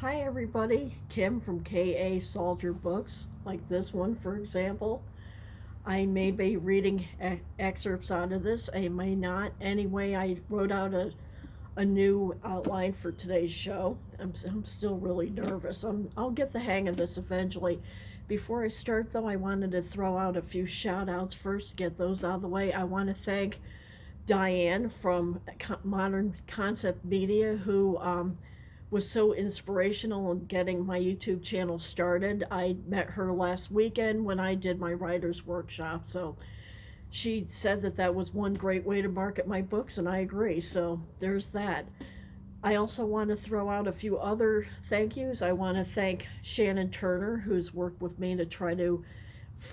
Hi everybody, Kim from KA Salter Books, like this one for example. I may be reading excerpts out of this, I may not. Anyway, I wrote out a new outline for today's show. I'm still really nervous. I'll get the hang of this eventually. Before I start though, I wanted to throw out a few shout outs first to get those out of the way. I want to thank Diane from Modern Concept Media, who was so inspirational in getting my YouTube channel started. I met her last weekend when I did my writer's workshop. So she said that that was one great way to market my books, and I agree. So there's that. I also want to throw out a few other thank yous. I want to thank Shannon Turner, who's worked with me to try to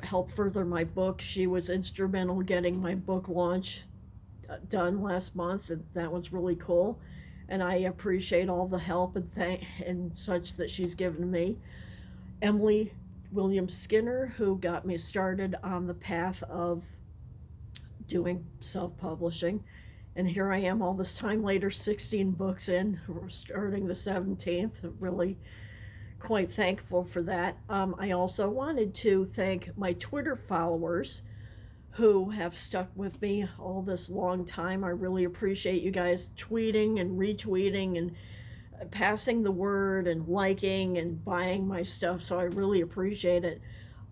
help further my book. She was instrumental in getting my book launch done last month, and that was really cool. And I appreciate all the help and such that she's given me. Emily Williams Skinner, who got me started on the path of doing self-publishing. And here I am all this time later, 16 books in, we're starting the 17th. Really quite thankful for that. I also wanted to thank my Twitter followers who have stuck with me all this long time. I really appreciate you guys tweeting and retweeting and passing the word and liking and buying my stuff, so I really appreciate it.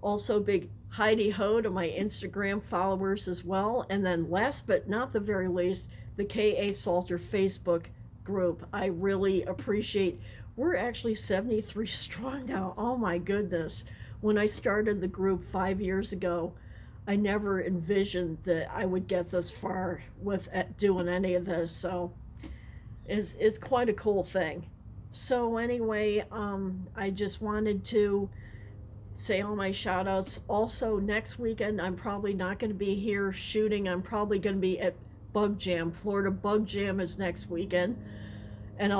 Also, big Heidi Ho to my Instagram followers as well. And then last but not the very least, the KA Salter Facebook group. I really appreciate, we're actually 73 strong now. Oh my goodness. When I started the group 5 years ago, I never envisioned that I would get this far with doing any of this. So it's quite a cool thing. So anyway, I just wanted to say all my shout outs. Also, next weekend, I'm probably not going to be here shooting. I'm probably going to be at Bug Jam. Florida Bug Jam is next weekend. And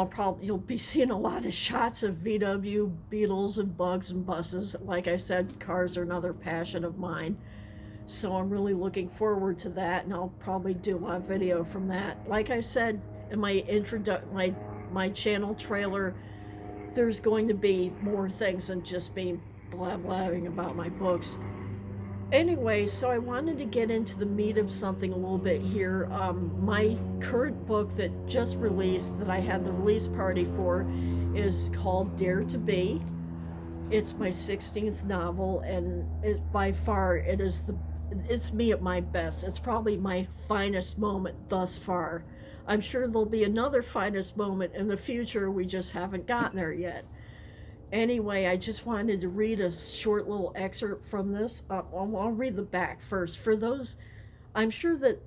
you'll be seeing a lot of shots of VW, beetles, and bugs and buses. Like I said, cars are another passion of mine. So I'm really looking forward to that, and I'll probably do a live video from that. Like I said in my channel trailer, there's going to be more things than just me blabbing about my books. Anyway, so I wanted to get into the meat of something a little bit here. My current book that just released, that I had the release party for, is called Dare to Be. It's my 16th novel, and by far it's me at my best. It's probably my finest moment thus far. I'm sure there'll be another finest moment in the future, we just haven't gotten there yet. Anyway, I just wanted to read a short little excerpt from this. I'll read the back first. For those, I'm sure that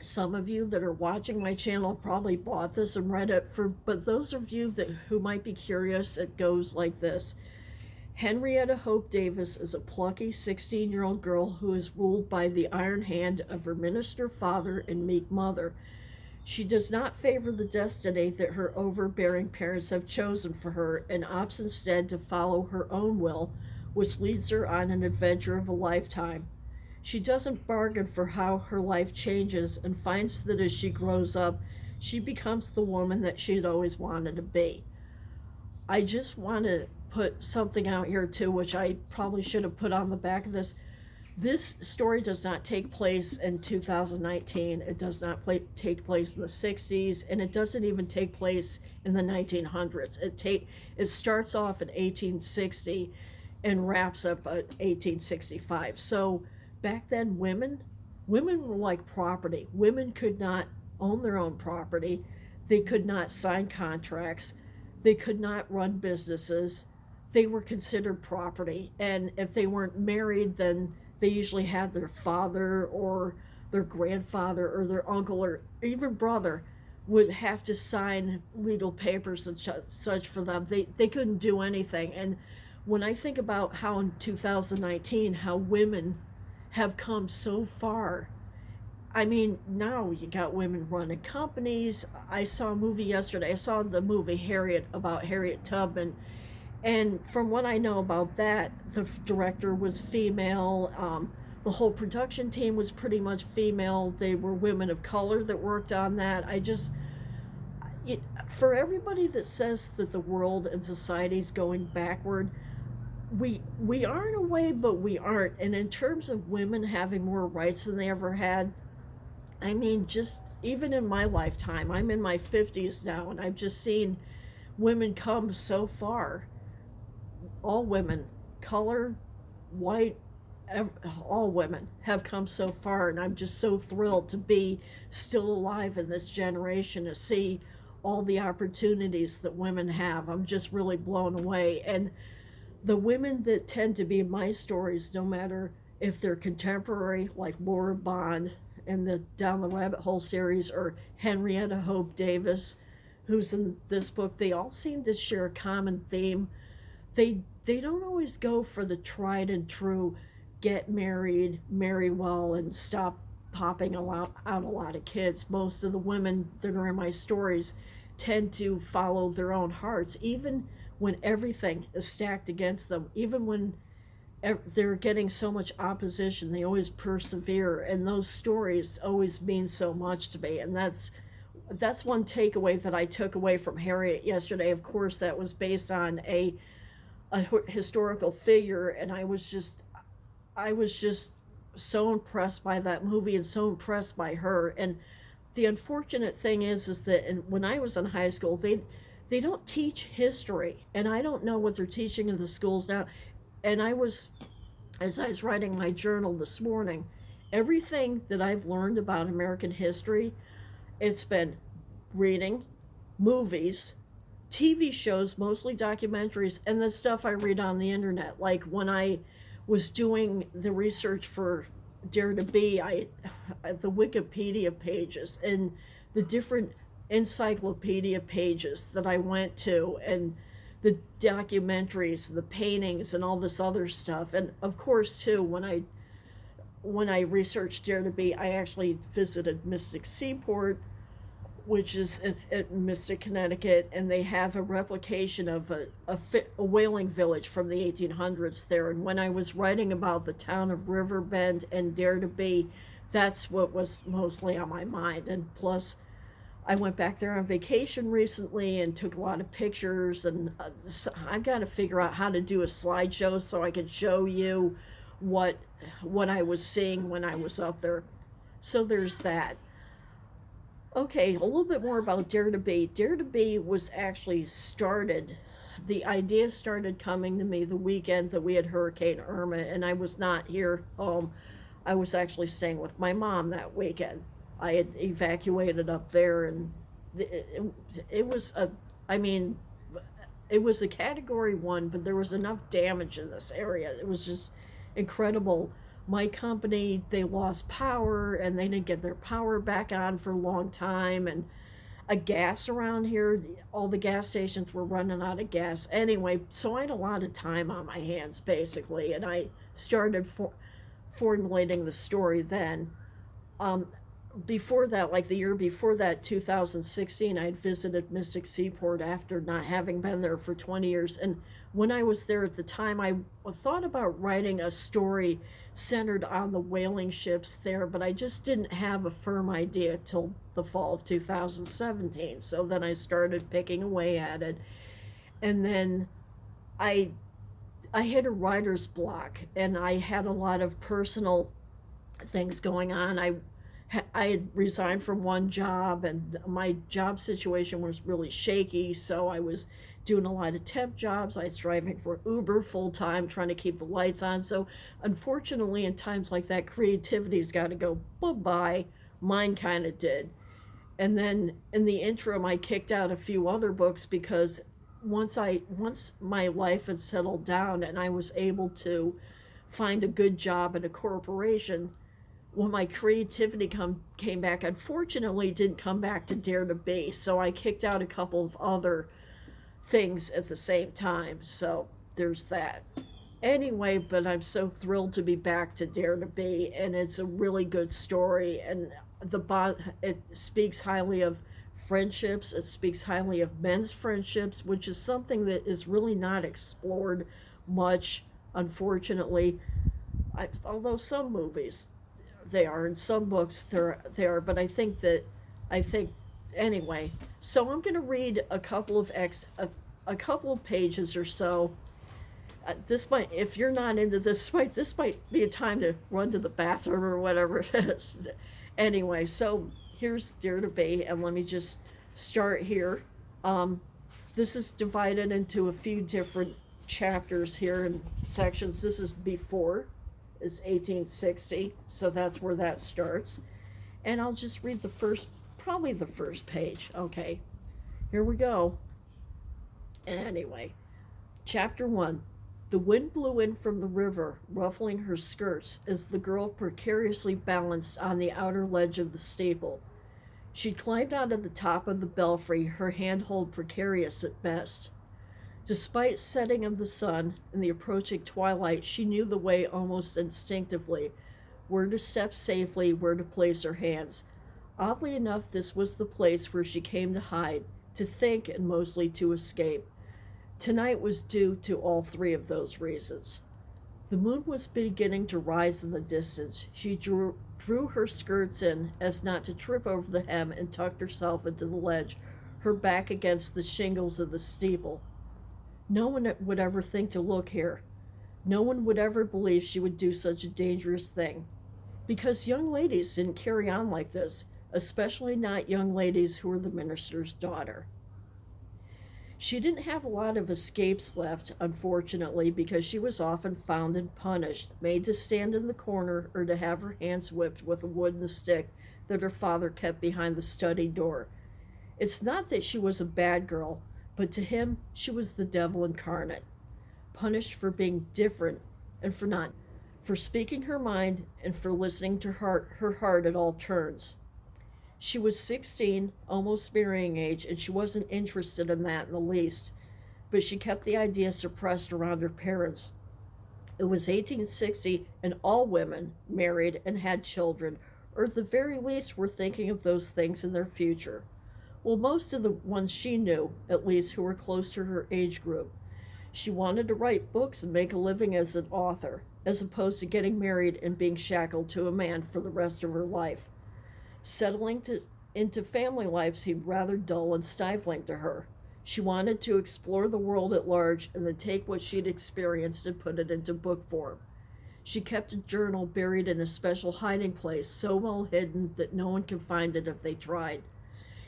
some of you that are watching my channel probably bought this and read it, but those of you who might be curious, it goes like this. Henrietta Hope Davis is a plucky 16-year-old girl who is ruled by the iron hand of her minister father and meek mother. She does not favor the destiny that her overbearing parents have chosen for her, and opts instead to follow her own will, which leads her on an adventure of a lifetime. She doesn't bargain for how her life changes and finds that as she grows up, she becomes the woman that she had always wanted to be. I just want to put something out here too, which I probably should have put on the back of this. This story does not take place in 2019. It does not take place in the 60s, and it doesn't even take place in the 1900s. It starts off in 1860 and wraps up at 1865. So back then, women were like property. Women could not own their own property. They could not sign contracts. They could not run businesses. They were considered property, and if they weren't married, then they usually had their father or their grandfather or their uncle or even brother would have to sign legal papers and such for them. They couldn't do anything. And when I think about how in 2019, how women have come so far, I mean, now you got women running companies. I saw a movie yesterday. I saw the movie Harriet, about Harriet Tubman. And from what I know about that, the director was female. The whole production team was pretty much female. They were women of color that worked on that. For everybody that says that the world and society is going backward, we are in a way, but we aren't. And in terms of women having more rights than they ever had, I mean, just even in my lifetime, I'm in my 50s now, and I've just seen women come so far. All women, color, white, all women have come so far, and I'm just so thrilled to be still alive in this generation to see all the opportunities that women have. I'm just really blown away. And the women that tend to be my stories, no matter if they're contemporary, like Laura Bond in the Down the Rabbit Hole series, or Henrietta Hope Davis, who's in this book, they all seem to share a common theme. They don't always go for the tried and true, get married, marry well, and stop popping out a lot of kids. Most of the women that are in my stories tend to follow their own hearts, even when everything is stacked against them, even when they're getting so much opposition, they always persevere, and those stories always mean so much to me. And that's one takeaway that I took away from Harriet yesterday. Of course, that was based on a historical figure, and I was just so impressed by that movie and so impressed by her. And the unfortunate thing is that when I was in high school, they don't teach history, and I don't know what they're teaching in the schools now. And as I was writing my journal this morning, everything that I've learned about American history, it's been reading, movies, TV shows, mostly documentaries, and the stuff I read on the internet. Like when I was doing the research for Dare to Be, the Wikipedia pages and the different encyclopedia pages that I went to, and the documentaries, the paintings, and all this other stuff. And of course, too, when I researched Dare to Be, I actually visited Mystic Seaport, which is at Mystic, Connecticut, and they have a replication of a whaling village from the 1800s there. And when I was writing about the town of Riverbend and Dare to Be, that's what was mostly on my mind. And plus, I went back there on vacation recently and took a lot of pictures, and I've got to figure out how to do a slideshow so I can show you what I was seeing when I was up there. So there's that. Okay, a little bit more about Dare to Be. Dare to Be was actually started, the idea started coming to me the weekend that we had Hurricane Irma, and I was not here home. I was actually staying with my mom that weekend. I had evacuated up there, and it was I mean, it was a category 1, but there was enough damage in this area. It was just incredible. My company, they lost power, and they didn't get their power back on for a long time. And a gas around here, all the gas stations were running out of gas. Anyway, so I had a lot of time on my hands, basically, and I started formulating the story then. Before that, like the year before that, 2016, I'd visited Mystic Seaport after not having been there for 20 years. And when I was there at the time, I thought about writing a story centered on the whaling ships there, but I just didn't have a firm idea till the fall of 2017. So then I started picking away at it. And then I hit a writer's block, and I had a lot of personal things going on. I had resigned from one job, and my job situation was really shaky, so I was doing a lot of temp jobs. I was driving for Uber full time, trying to keep the lights on. So unfortunately, in times like that, creativity's got to go bye-bye. Mine kind of did. And then in the interim, I kicked out a few other books because once my life had settled down and I was able to find a good job at a corporation, when my creativity came back, unfortunately, it didn't come back to Dare to Be. So I kicked out a couple of other things at the same time. So there's that. Anyway, but I'm so thrilled to be back to Dare to Be, and it's a really good story. And it speaks highly of friendships. It speaks highly of men's friendships, which is something that is really not explored much, unfortunately. Although some movies they are, in some books they are, but I think anyway, so I'm going to read a couple of a couple of pages or so. This might, if you're not into this might be a time to run to the bathroom or whatever it is. Anyway, so here's Dare to Be, and let me just start here. Um, this is divided into a few different chapters here and sections. This is before, is 1860, so that's where that starts. And I'll just read probably the first page. Okay, here we go. Anyway, chapter 1. The wind blew in from the river, ruffling her skirts as the girl precariously balanced on the outer ledge of the steeple. She climbed out of the top of the belfry, her handhold precarious at best. Despite setting of the sun and the approaching twilight, she knew the way almost instinctively, where to step safely, where to place her hands. Oddly enough, this was the place where she came to hide, to think, and mostly to escape. Tonight was due to all three of those reasons. The moon was beginning to rise in the distance. She drew her skirts in as not to trip over the hem and tucked herself into the ledge, her back against the shingles of the steeple. No one would ever think to look here. No one would ever believe she would do such a dangerous thing. Because young ladies didn't carry on like this, especially not young ladies who were the minister's daughter. She didn't have a lot of escapes left, unfortunately, because she was often found and punished, made to stand in the corner or to have her hands whipped with a wooden stick that her father kept behind the study door. It's not that she was a bad girl, but to him she was the devil incarnate, punished for being different and for speaking her mind and for listening to her heart at all turns. She was 16, almost marrying age, and she wasn't interested in that in the least, but she kept the idea suppressed around her parents. It was 1860, and all women married and had children, or at the very least were thinking of those things in their future. Well, most of the ones she knew, at least, who were close to her age group. She wanted to write books and make a living as an author, as opposed to getting married and being shackled to a man for the rest of her life. Settling into family life seemed rather dull and stifling to her. She wanted to explore the world at large and then take what she'd experienced and put it into book form. She kept a journal buried in a special hiding place, so well hidden that no one could find it if they tried.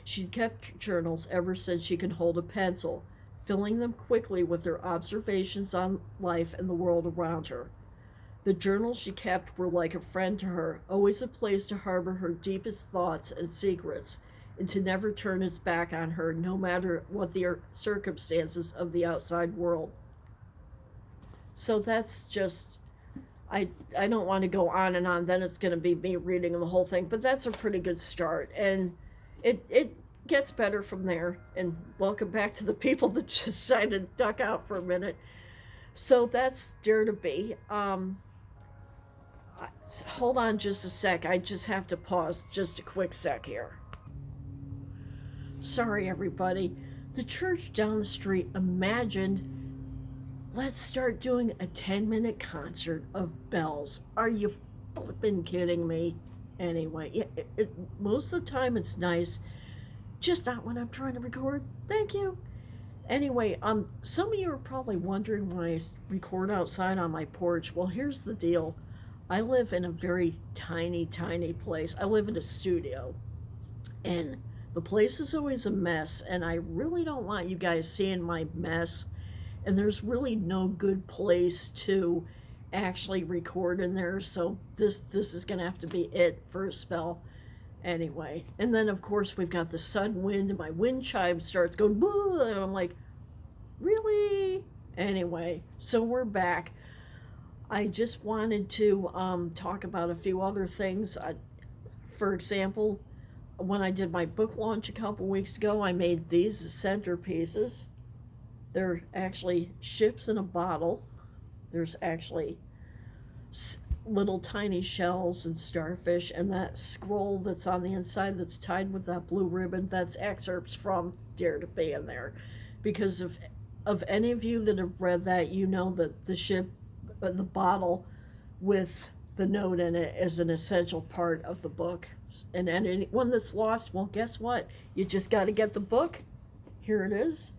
She'd kept journals ever since she could hold a pencil, filling them quickly with her observations on life and the world around her. The journals she kept were like a friend to her, always a place to harbor her deepest thoughts and secrets, and to never turn its back on her, no matter what the circumstances of the outside world. So that's just, I don't want to go on and on, then it's going to be me reading the whole thing, but that's a pretty good start, and it gets better from there. And welcome back to the people that just decided to duck out for a minute. So that's Dare to Be. Hold on just a sec. I just have to pause just a quick sec here. Sorry, everybody. The church down the street imagined, let's start doing a 10-minute concert of bells. Are you flipping kidding me? Anyway, most of the time it's nice. Just not when I'm trying to record. Thank you. Anyway, some of you are probably wondering why I record outside on my porch. Well, here's the deal. I live in a very tiny, tiny place. I live in a studio, and the place is always a mess, and I really don't want you guys seeing my mess, and there's really no good place to actually record in there, so this is going to have to be it for a spell. Anyway, and then of course we've got the sudden wind, and my wind chime starts going, boo, and I'm like, really? Anyway, so we're back. I just wanted to talk about a few other things. For example, when I did my book launch a couple weeks ago, I made these centerpieces. They're actually ships in a bottle. There's actually little tiny shells and starfish, and that scroll that's on the inside that's tied with that blue ribbon, that's excerpts from Dare to Be in there. Because of any of you that have read that, you know that the ship, the bottle with the note in it, is an essential part of the book. And anyone that's lost, well, guess what? You just got to get the book. Here it is,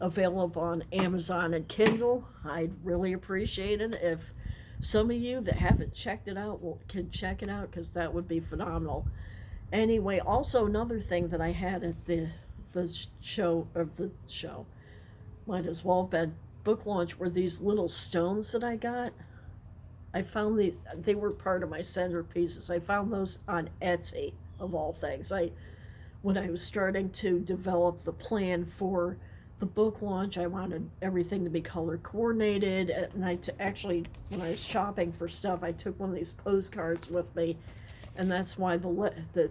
available on Amazon and Kindle. I'd really appreciate it if some of you that haven't checked it out can check it out, because that would be phenomenal. Anyway, also another thing that I had at the show might as well have been book launch were these little stones that I got. I found these; they were part of my centerpieces. I found those on Etsy, of all things. When I was starting to develop the plan for the book launch, I wanted everything to be color coordinated, and actually, when I was shopping for stuff, I took one of these postcards with me, and that's why the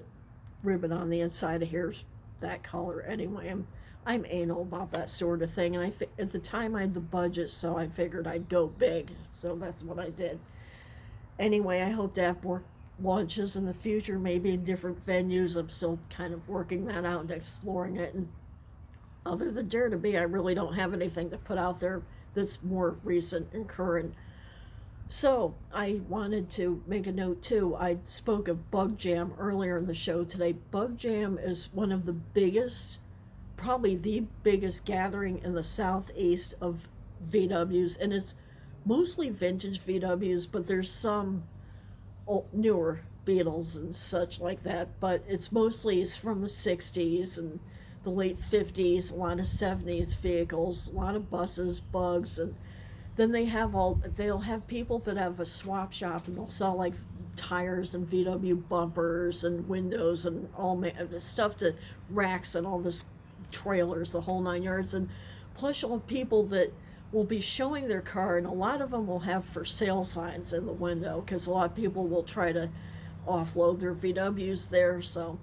ribbon on the inside of here's that color. Anyway, I'm anal about that sort of thing, and at the time I had the budget, so I figured I'd go big, so that's what I did. Anyway, I hope to have more launches in the future, maybe in different venues. I'm still kind of working that out and exploring it. And other than Dare to Be, I really don't have anything to put out there that's more recent and current. So I wanted to make a note too. I spoke of Bug Jam earlier in the show today. Bug Jam is one of the biggest, probably the biggest gathering in the southeast of VWs, and it's mostly vintage VWs, but there's some newer Beetles and such like that, but it's mostly from the 60s and the late 50s, a lot of 70s vehicles, a lot of buses, bugs, and then they'll have people that have a swap shop, and they'll sell like tires and VW bumpers and windows and all the stuff, to racks and all this trailers, the whole 9 yards. And plus you'll have people that will be showing their car, and a lot of them will have for sale signs in the window, because a lot of people will try to offload their VWs there. So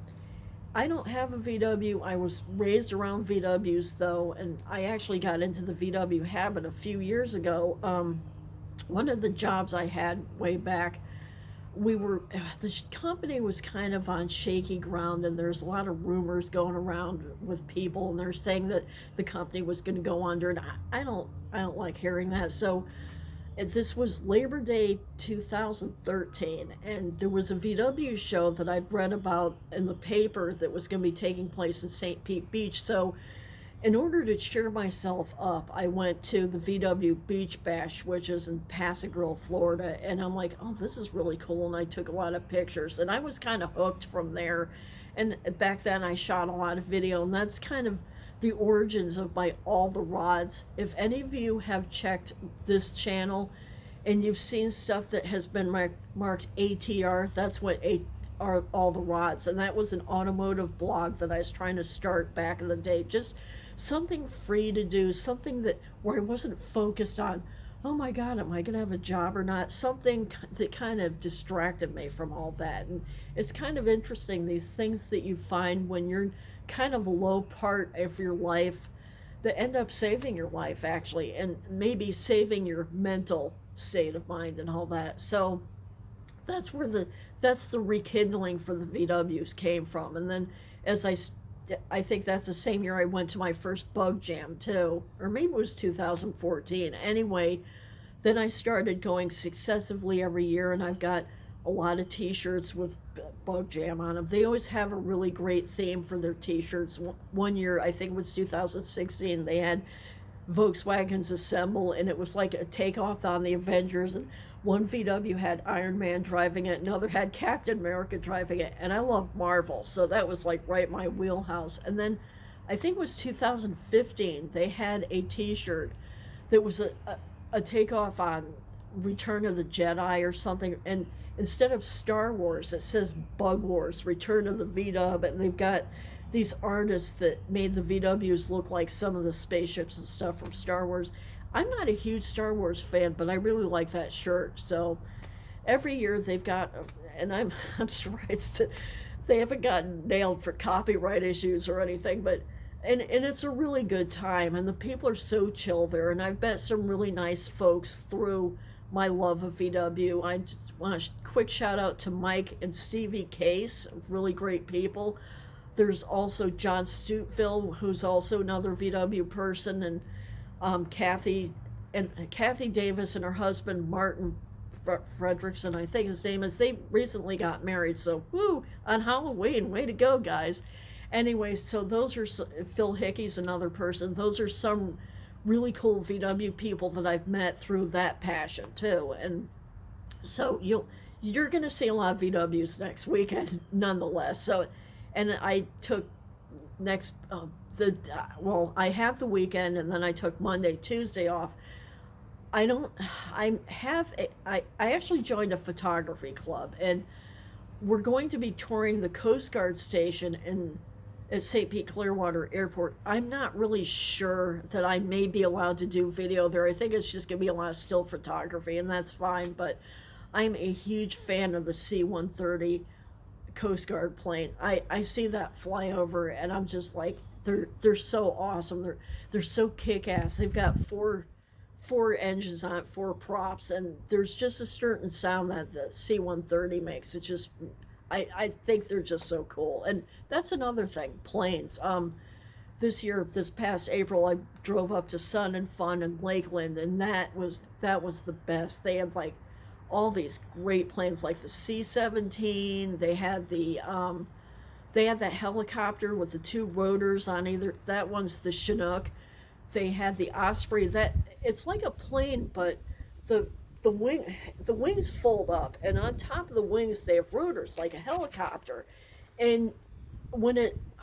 I don't have a VW. I was raised around VWs though, and I actually got into the VW habit a few years ago. One of the jobs I had way back, the company was kind of on shaky ground, and there's a lot of rumors going around with people, and they're saying that the company was going to go under, and I don't like hearing that. So this was Labor Day 2013, and there was a VW show that I'd read about in the paper that was going to be taking place in St. Pete Beach. So in order to cheer myself up, I went to the VW Beach Bash, which is in Pasadena, Florida, and I'm like, oh, this is really cool, and I took a lot of pictures, and I was kind of hooked from there. And back then I shot a lot of video, and that's kind of the origins of my All the Rods. If any of you have checked this channel and you've seen stuff that has been marked ATR, that's what are All the Rods, and that was an automotive blog that I was trying to start back in the day. Just something free to do, something where I wasn't focused on, oh my God, am I going to have a job or not? Something that kind of distracted me from all that. And it's kind of interesting, these things that you find when you're kind of a low part of your life that end up saving your life, actually, and maybe saving your mental state of mind and all that. So that's the rekindling for the VWs came from. And then I think that's the same year I went to my first Bug Jam too, or maybe it was 2014. Anyway, then I started going successively every year, and I've got a lot of t-shirts with Bug Jam on them. They always have a really great theme for their t-shirts. One year, I think it was 2016, they had Volkswagens Assemble, and it was like a takeoff on the Avengers, and one VW had Iron Man driving it, another had Captain America driving it, and I love Marvel, so that was like right my wheelhouse. And then I think it was 2015, they had a t-shirt that was a takeoff on Return of the Jedi or something, and instead of Star Wars, it says Bug Wars, Return of the VW, and they've got these artists that made the VWs look like some of the spaceships and stuff from Star Wars. I'm not a huge Star Wars fan, but I really like that shirt. So every year they've got, and I'm surprised they haven't gotten nailed for copyright issues or anything, but and it's a really good time, and the people are so chill there, and I've met some really nice folks through my love of VW. I just want a quick shout out to Mike and Stevie Case, really great people. There's also John Stuteville, who's also another VW person, and Kathy Davis and her husband Martin Fredrickson, I think his name is. They recently got married, so woo, on Halloween, way to go, guys. Anyway, so those are Phil Hickey's another person. Those are some really cool VW people that I've met through that passion too. And so you're going to see a lot of VWs next weekend nonetheless. So, and I took next I have the weekend, and then I took Monday, Tuesday off. I don't I have I actually joined a photography club, and we're going to be touring the Coast Guard station in at St. Pete Clearwater Airport. I'm not really sure that I may be allowed to do video there. I think it's just going to be a lot of still photography, and that's fine, but I'm a huge fan of the C-130 Coast Guard plane. I see that fly over, and I'm just like, they're so awesome. They're so kick-ass. They've got four engines on it, four props, and there's just a certain sound that the C-130 makes. It just, I think they're just so cool. And that's another thing, planes. This past April, I drove up to Sun and Fun in Lakeland, and that was the best. They had like all these great planes, like the C-17. They had that helicopter with the two rotors on either. That one's the Chinook. They had the Osprey. That it's like a plane, but the wings fold up, and on top of the wings they have rotors like a helicopter. And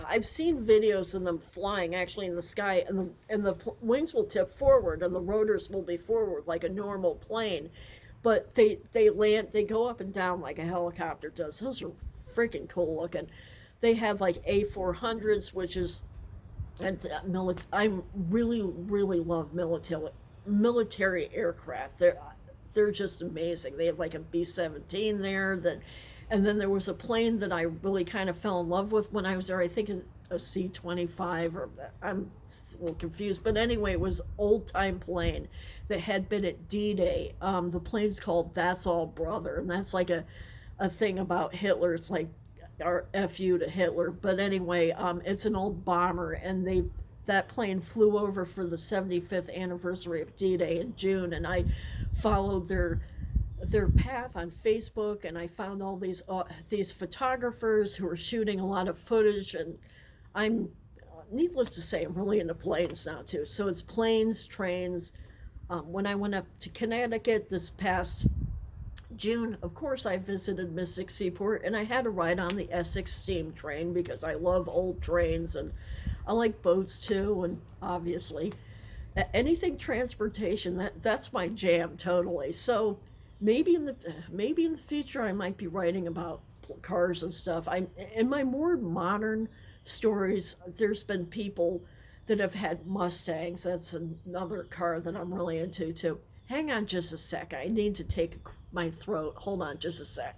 I've seen videos of them flying actually in the sky, and the wings will tip forward and the rotors will be forward like a normal plane, but they go up and down like a helicopter does. Those are freaking cool looking. They have like A400s, which is, and I really love military aircraft. They're just amazing. They have like a B-17 there and then there was a plane that I really kind of fell in love with when I was there. I think a C-25, or I'm a little confused, but anyway, it was old time plane that had been at D-Day. The plane's called That's All Brother, and that's like a thing about Hitler. It's like our FU to Hitler. But anyway, it's an old bomber, and that plane flew over for the 75th anniversary of D-Day in June, and I followed their path on Facebook, and I found all these photographers who were shooting a lot of footage, and I'm, needless to say, I'm really into planes now too. So it's planes, trains. When I went up to Connecticut this past June, of course, I visited Mystic Seaport, and I had a ride on the Essex steam train because I love old trains, and I like boats too, and obviously anything transportation, that's my jam totally. So maybe in the future I might be writing about cars and stuff. In my more modern stories, there's been people that have had Mustangs. That's another car that I'm really into too. Hang on just a sec. I need to take my throat. Hold on just a sec.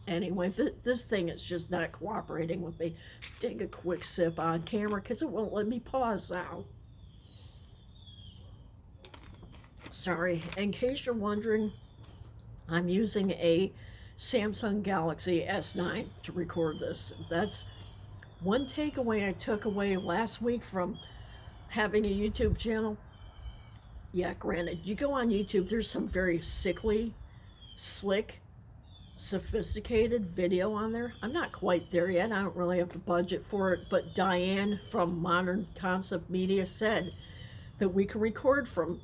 Anyway, this thing is just not cooperating with me. Take a quick sip on camera because it won't let me pause now. Sorry. In case you're wondering, I'm using a Samsung Galaxy S9 to record this. That's one takeaway I took away last week from having a YouTube channel. Yeah, granted, you go on YouTube, there's some very sickly, slick, sophisticated video on there. I'm not quite there yet. I don't really have the budget for it, but Diane from Modern Concept Media said that we can record from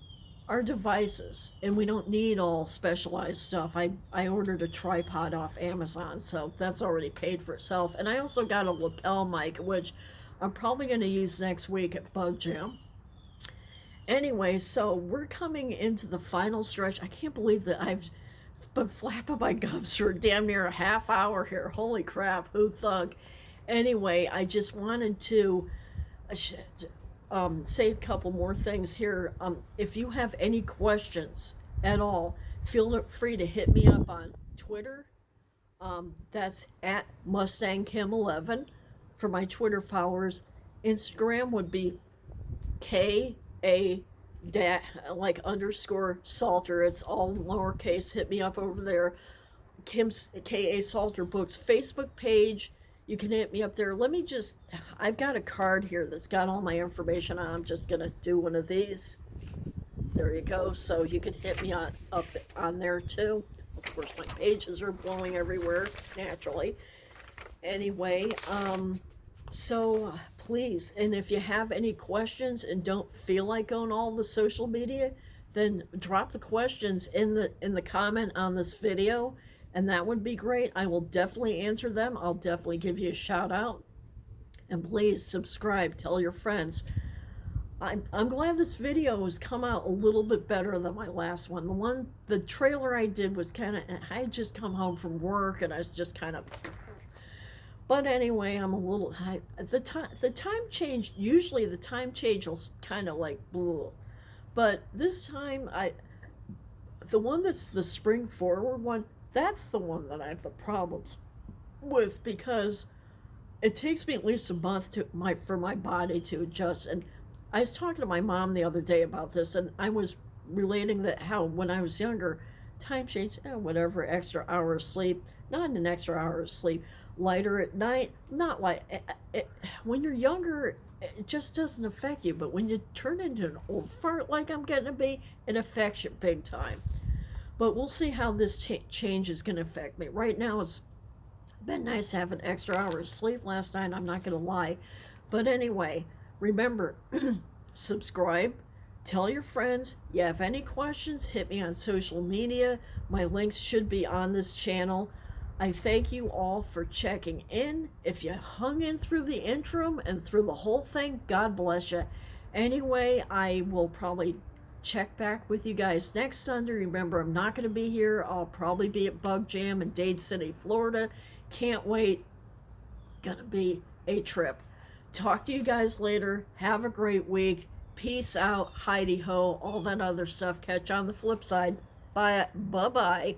our devices and we don't need all specialized stuff. I ordered a tripod off Amazon, so that's already paid for itself. And I also got a lapel mic, which I'm probably going to use next week at Bug Jam. Anyway, so we're coming into the final stretch. I can't believe that I've been flapping my gums for damn near a half hour here. Holy crap, who thunk? Anyway, I just wanted to say a couple more things here. If you have any questions at all, feel free to hit me up on Twitter. That's at MustangKim11 for my Twitter followers. Instagram would be _Salter. It's all lowercase. Hit me up over there. Kim's K.A. Salter Books Facebook page. You can hit me up there. I've got a card here that's got all my information on. I'm just going to do one of these. There you go. So you can hit me up on there too. Of course, my pages are blowing everywhere, naturally. Anyway, so please, and if you have any questions and don't feel like going all the social media, then drop the questions in the comment on this video, and that would be great. I will definitely answer them. I'll definitely give you a shout out. And please subscribe, tell your friends. I'm glad this video has come out a little bit better than my last one. The trailer I did was I had just come home from work and I was just kind of, but anyway, I'm a little, the time change, usually the time change will kind of like, bleh. But this time, the one that's the spring forward one, that's the one that I have the problems with, because it takes me at least a month for my body to adjust. And I was talking to my mom the other day about this, and I was relating that how when I was younger, time change, whatever, extra hour of sleep, not an extra hour of sleep, lighter at night, not like, when you're younger, it just doesn't affect you, but when you turn into an old fart like I'm getting to be, it affects you big time. But we'll see how this change is going to affect me. Right now, it's been nice to have an extra hour of sleep last night, I'm not going to lie. But anyway, remember, subscribe, tell your friends. You have any questions, hit me on social media. My links should be on this channel. I thank you all for checking in. If you hung in through the interim and through the whole thing, God bless you. Anyway, I will probably check back with you guys next Sunday. Remember, I'm not going to be here. I'll probably be at Bug Jam in Dade City, Florida. Can't wait. Gonna be a trip. Talk to you guys later. Have a great week. Peace out. Heidi ho. All that other stuff. Catch you on the flip side. Bye. Bye-bye.